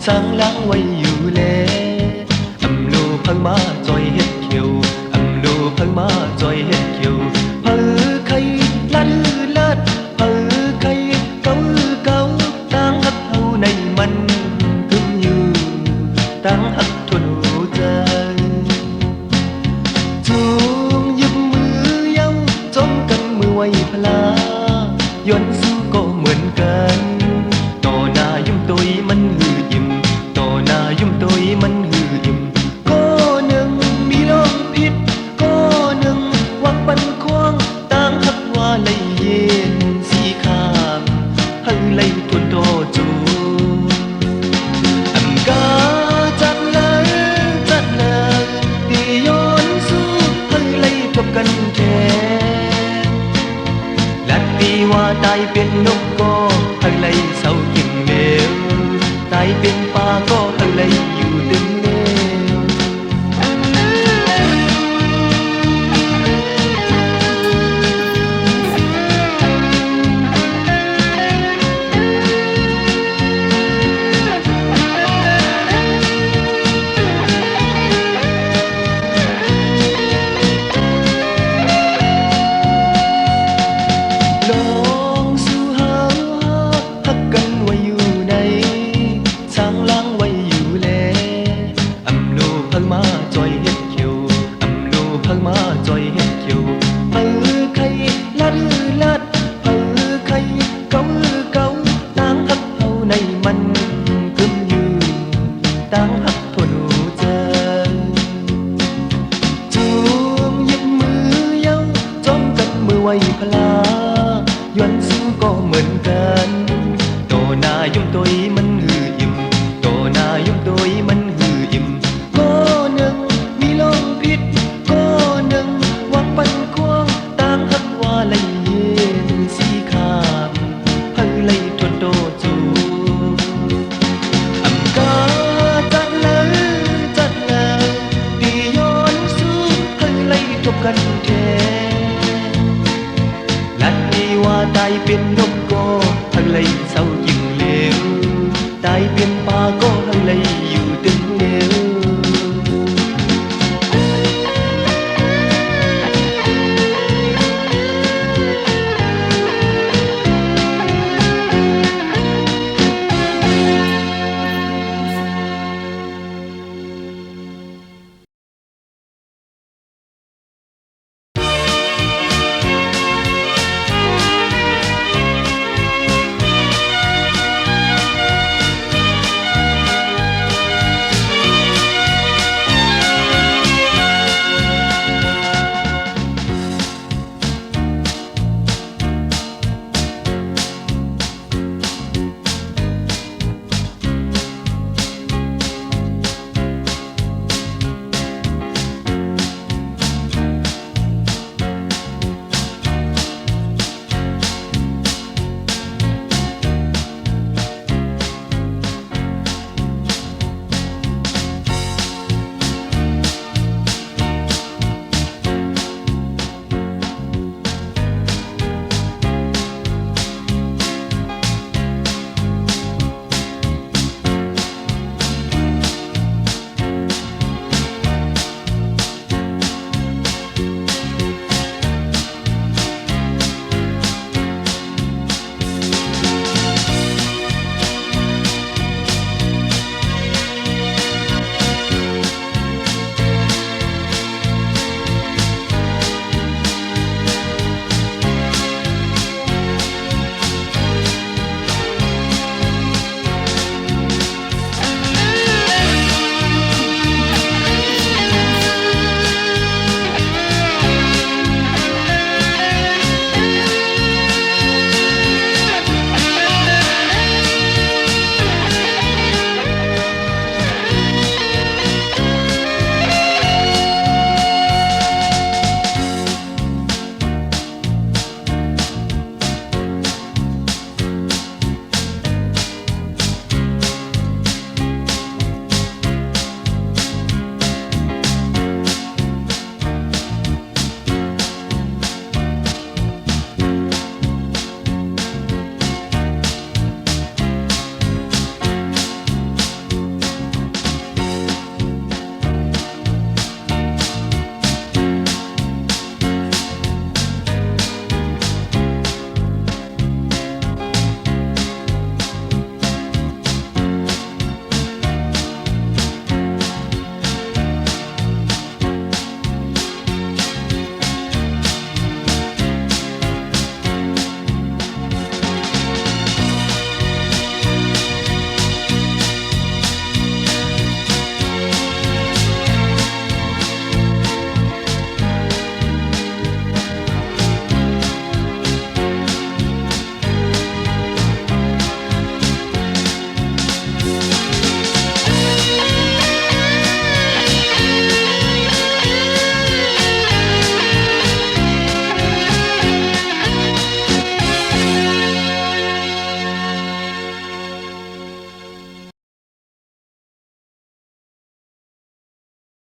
สร้างล้างไว้อยู่แลอำโลพังมาจอยเฮ็ดเขียวอำโลพังมาจอยเฮ็ดเขียวเผอไข่ลัดลัดเผอไข่เก่าเก่าต่างหักเฮาในมันกึ่งอยู่ต่างหักทนหัวใจจูงยึบมือเย้าจมกันมือไว้พลาย้อนสู้ก็เหมือนกันต่อหน้ายุ่มตุยมันหือยิ้มต่อหน้ายุ่มตุยมันหือยิ้มก็หนึ่งมีลมพิษก็หนึ่งวักปันควงต่างหักว่าเลยเย็นสีขามให้เลยทนโตจูอันกาจัดเลยตีย้อนสู้ให้เลยจบกันแค่ลัดตีว่าตายเป็นนกก็ให้เลยเศร้ากินแมวตายเป็นปลาก็ให้เลยอยู่ดึงแนวลองสู่หาฮักกันไว้อยู่ในสร้างล้างไว้อยู่แลอำโลพังมาจอยเฮ็ดเขียวอำโลพังมาจอยเฮ็ดเขียวเผอไข่ลัดลัดเผอไข่เก่าเก่าต่างหักเฮาในมันกึ่มอยู่ต่างหักทนหัวใจจูงยึดมือเย้าจอมกันมือไว้พลาย้อนสู้ก็เหมือนกันโตหน้ายุ่มตุยมันหือยิ้มโตหน้ายุ่มตุยมันหือยิ้มก็หนึ่งมีลมพิษก็หนึ่งวังปันควงต่างหักว่าเลยเย็นสีขามให้เลยทนโตจูอำกาจัดเลยตีย้อนสู้ให้เลยจบกันแท้ลัดดีว่าตายเป็นนกก็ทั้งเลยเศร้ายิ่งเลวตายเป็นปลาก็ทั้งเลยอยู่ตึงเหลว